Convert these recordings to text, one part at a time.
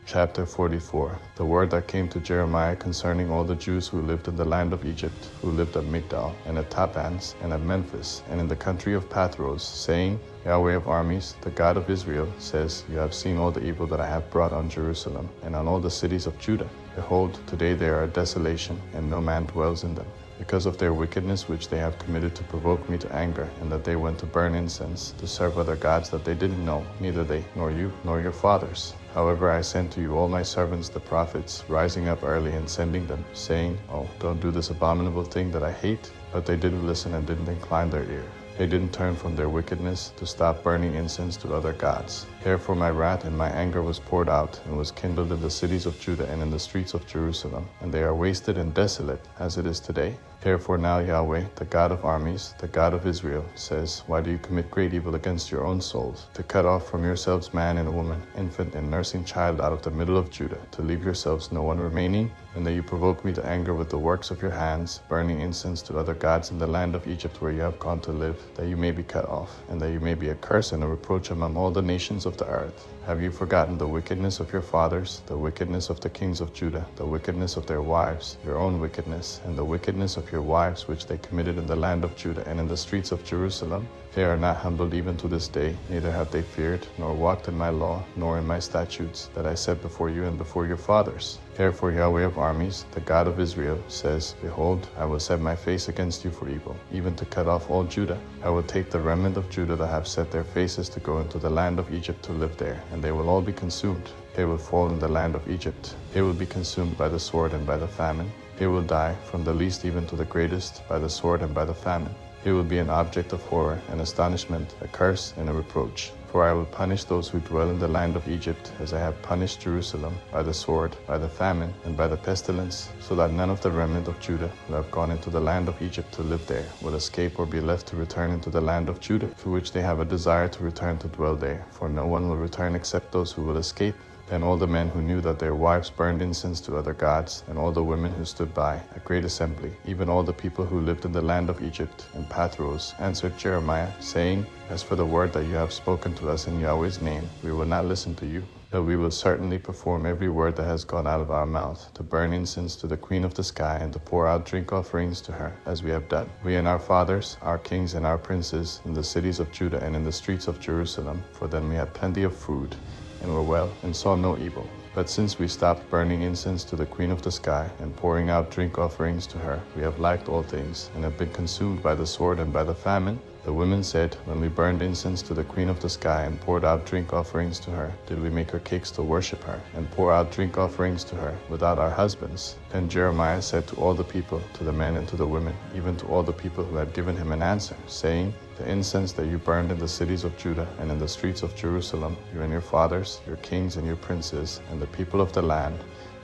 Chapter 44. The word that came to Jeremiah concerning all the Jews who lived in the land of Egypt, who lived at Migdal, and at Tapans, and at Memphis, and in the country of Pathros, saying, Yahweh of armies, the God of Israel, says, You have seen all the evil that I have brought on Jerusalem, and on all the cities of Judah. Behold, today they are a desolation, and no man dwells in them, because of their wickedness which they have committed to provoke me to anger, and that they went to burn incense, to serve other gods that they didn't know, neither they, nor you, nor your fathers. However, I sent to you all my servants the prophets, rising up early and sending them, saying, Oh, don't do this abominable thing that I hate. But they didn't listen and didn't incline their ear. They didn't turn from their wickedness to stop burning incense to other gods. Therefore my wrath and my anger was poured out, and was kindled in the cities of Judah and in the streets of Jerusalem, and they are wasted and desolate, as it is today. Therefore now Yahweh, the God of armies, the God of Israel, says, Why do you commit great evil against your own souls, to cut off from yourselves man and woman, infant and nursing child out of the middle of Judah, to leave yourselves no one remaining? And that you provoke me to anger with the works of your hands, burning incense to other gods in the land of Egypt where you have gone to live, that you may be cut off, and that you may be a curse and a reproach among all the nations of the earth. Have you forgotten the wickedness of your fathers, the wickedness of the kings of Judah, the wickedness of their wives, your own wickedness, and the wickedness of your wives which they committed in the land of Judah and in the streets of Jerusalem? They are not humbled even to this day, neither have they feared, nor walked in my law, nor in my statutes, that I set before you and before your fathers. Therefore Yahweh of armies, the God of Israel, says, Behold, I will set my face against you for evil, even to cut off all Judah. I will take the remnant of Judah that have set their faces to go into the land of Egypt to live there, and they will all be consumed. They will fall in the land of Egypt. They will be consumed by the sword and by the famine. They will die, from the least even to the greatest, by the sword and by the famine. They will be an object of horror and astonishment, a curse and a reproach. For I will punish those who dwell in the land of Egypt, as I have punished Jerusalem, by the sword, by the famine, and by the pestilence, so that none of the remnant of Judah who have gone into the land of Egypt to live there will escape or be left to return into the land of Judah, to which they have a desire to return to dwell there. For no one will return except those who will escape. Then all the men who knew that their wives burned incense to other gods, and all the women who stood by, a great assembly, even all the people who lived in the land of Egypt, and Pathros, answered Jeremiah, saying, As for the word that you have spoken to us in Yahweh's name, we will not listen to you, but we will certainly perform every word that has gone out of our mouth, to burn incense to the Queen of the sky, and to pour out drink offerings to her, as we have done. We and our fathers, our kings and our princes, in the cities of Judah and in the streets of Jerusalem, for then we had plenty of food, and were well, and saw no evil. But since we stopped burning incense to the Queen of the sky, and pouring out drink offerings to her, we have lacked all things, and have been consumed by the sword and by the famine. The women said, When we burned incense to the Queen of the sky, and poured out drink offerings to her, did we make her cakes to worship her, and pour out drink offerings to her, without our husbands? Then Jeremiah said to all the people, to the men and to the women, even to all the people who had given him an answer, saying, The incense that you burned in the cities of Judah and in the streets of Jerusalem, you and your fathers, your kings and your princes, and the people of the land,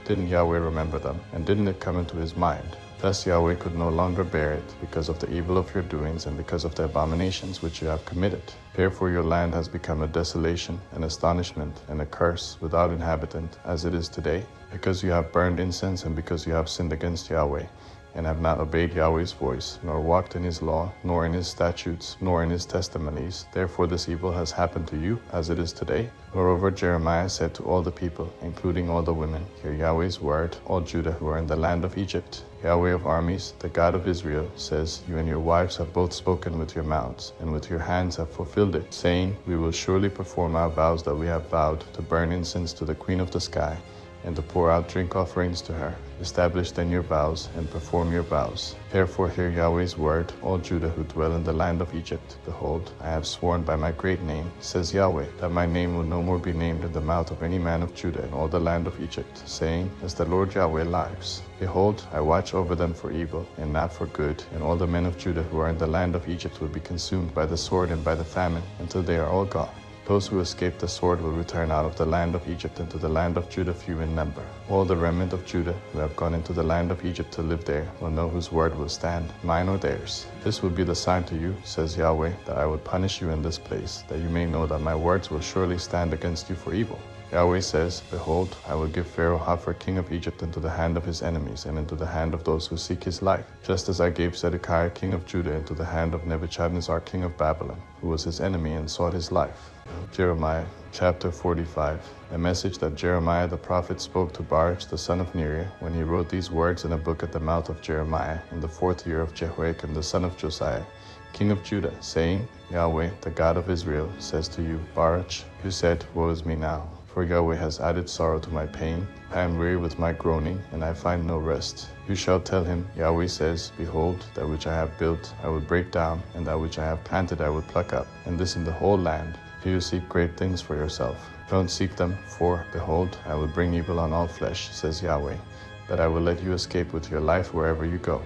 didn't Yahweh remember them, and didn't it come into his mind? Thus Yahweh could no longer bear it, because of the evil of your doings and because of the abominations which you have committed. Therefore your land has become a desolation, an astonishment, and a curse, without inhabitant, as it is today, because you have burned incense and because you have sinned against Yahweh, and have not obeyed Yahweh's voice, nor walked in his law, nor in his statutes, nor in his testimonies. Therefore this evil has happened to you, as it is today. Moreover Jeremiah said to all the people, including all the women, Hear Yahweh's word, all Judah who are in the land of Egypt. Yahweh of armies, the God of Israel, says, You and your wives have both spoken with your mouths, and with your hands have fulfilled it, saying, We will surely perform our vows that we have vowed, to burn incense to the Queen of the sky, and to pour out drink offerings to her. Establish then your vows, and perform your vows. Therefore hear Yahweh's word, all Judah who dwell in the land of Egypt. Behold, I have sworn by my great name, says Yahweh, that my name will no more be named in the mouth of any man of Judah in all the land of Egypt, saying, As the Lord Yahweh lives. Behold, I watch over them for evil, and not for good, and all the men of Judah who are in the land of Egypt will be consumed by the sword and by the famine, until they are all gone. Those who escape the sword will return out of the land of Egypt into the land of Judah few in number. All the remnant of Judah who have gone into the land of Egypt to live there will know whose word will stand, mine or theirs. This will be the sign to you, says Yahweh, that I will punish you in this place, that you may know that my words will surely stand against you for evil. Yahweh says, Behold, I will give Pharaoh Hophar king of Egypt into the hand of his enemies and into the hand of those who seek his life, just as I gave Zedekiah king of Judah into the hand of Nebuchadnezzar king of Babylon, who was his enemy and sought his life. Jeremiah chapter 45. A message that Jeremiah the prophet spoke to Baruch the son of Neriah when he wrote these words in a book at the mouth of Jeremiah in the 4th year of Jehoiakim the son of Josiah, king of Judah, saying, Yahweh, the God of Israel, says to you, Baruch, you said, Woe is me now, for Yahweh has added sorrow to my pain. I am weary with my groaning, and I find no rest. You shall tell him, Yahweh says, Behold, that which I have built I will break down, and that which I have planted I will pluck up, and this in the whole land. Do you seek great things for yourself? Don't seek them, for, behold, I will bring evil on all flesh, says Yahweh, that I will let you escape with your life wherever you go.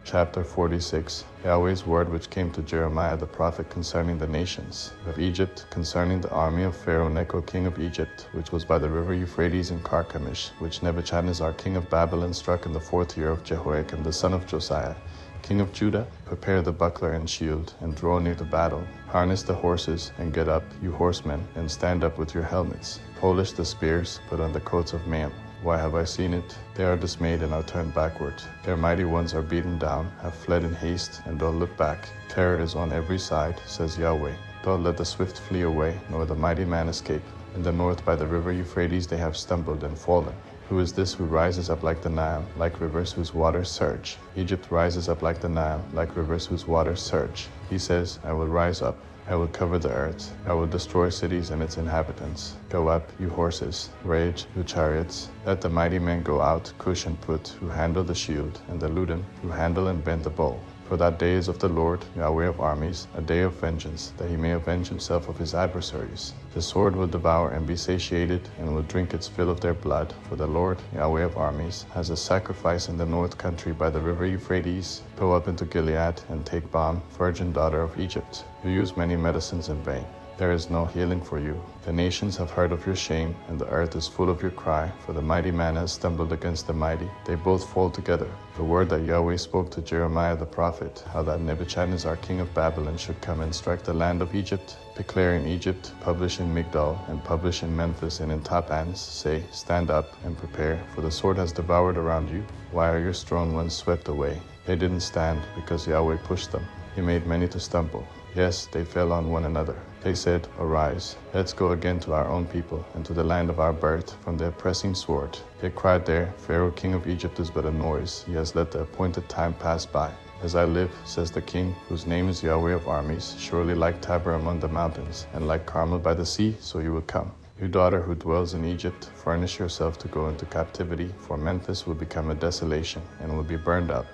Chapter 46. Yahweh's word which came to Jeremiah the prophet concerning the nations of Egypt, concerning the army of Pharaoh Necho king of Egypt, which was by the river Euphrates in Carchemish, which Nebuchadnezzar king of Babylon struck in the 4th year of Jehoiakim the son of Josiah, king of Judah. Prepare the buckler and shield, and draw near to battle. Harness the horses, and get up, you horsemen, and stand up with your helmets. Polish the spears, put on the coats of mail. Why have I seen it? They are dismayed and are turned backward. Their mighty ones are beaten down, have fled in haste, and don't look back. Terror is on every side, says Yahweh. Don't let the swift flee away, nor the mighty man escape. In the north by the river Euphrates they have stumbled and fallen. Who is this who rises up like the Nile, like rivers whose waters surge? Egypt rises up like the Nile, like rivers whose waters surge. He says, I will rise up. I will cover the earth. I will destroy cities and its inhabitants. Go up, you horses. Rage, you chariots. Let the mighty men go out, Cush and Put, who handle the shield, and the Ludim, who handle and bend the bow. For that day is of the Lord, Yahweh of armies, a day of vengeance, that he may avenge himself of his adversaries. The sword will devour and be satiated, and will drink its fill of their blood. For the Lord, Yahweh of armies, has a sacrifice in the north country by the river Euphrates. Go up into Gilead, and take balm, virgin daughter of Egypt. You use many medicines in vain. There is no healing for you. The nations have heard of your shame, and the earth is full of your cry, for the mighty man has stumbled against the mighty. They both fall together. The word that Yahweh spoke to Jeremiah the prophet, how that Nebuchadnezzar king of Babylon should come and strike the land of Egypt. Declare in Egypt, publish in Migdol, and publish in Memphis and in Taphans, say, Stand up and prepare, for the sword has devoured around you. Why are your strong ones swept away? They didn't stand, because Yahweh pushed them. He made many to stumble. Yes, they fell on one another. They said, Arise, let's go again to our own people, and to the land of our birth, from the oppressing sword. They cried there, Pharaoh king of Egypt is but a noise. He has let the appointed time pass by. As I live, says the king, whose name is Yahweh of armies, surely like Tabor among the mountains, and like Carmel by the sea, so you will come. You daughter who dwells in Egypt, furnish yourself to go into captivity, for Memphis will become a desolation, and will be burned up,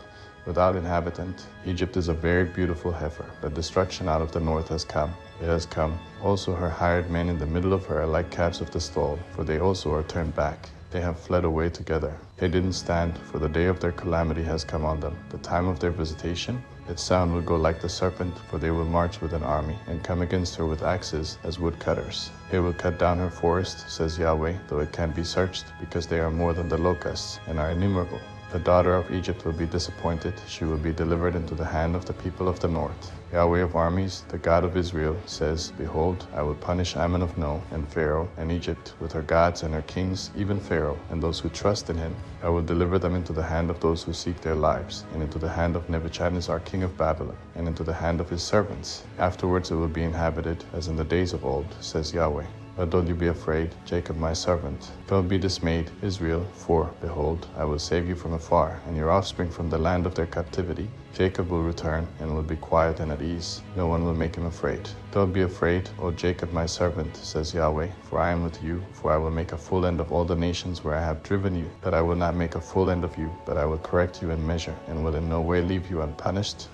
without inhabitant. Egypt is a very beautiful heifer. The destruction out of the north has come. It has come. Also her hired men in the middle of her are like calves of the stall, for they also are turned back. They have fled away together. They didn't stand, for the day of their calamity has come on them. The time of their visitation, its sound will go like the serpent, for they will march with an army, and come against her with axes as woodcutters. They will cut down her forest, says Yahweh, though it can't be searched, because they are more than the locusts, and are innumerable. The daughter of Egypt will be disappointed. She will be delivered into the hand of the people of the north. Yahweh of armies, the God of Israel, says, Behold, I will punish Ammon of No, and Pharaoh, and Egypt, with her gods and her kings, even Pharaoh, and those who trust in him. I will deliver them into the hand of those who seek their lives, and into the hand of Nebuchadnezzar king of Babylon, and into the hand of his servants. Afterwards it will be inhabited, as in the days of old, says Yahweh. But don't you be afraid, Jacob my servant. Don't be dismayed, Israel, for, behold, I will save you from afar, and your offspring from the land of their captivity. Jacob will return, and will be quiet and at ease. No one will make him afraid. Don't be afraid, O Jacob my servant, says Yahweh, for I am with you, for I will make a full end of all the nations where I have driven you. But I will not make a full end of you, but I will correct you in measure, and will in no way leave you unpunished.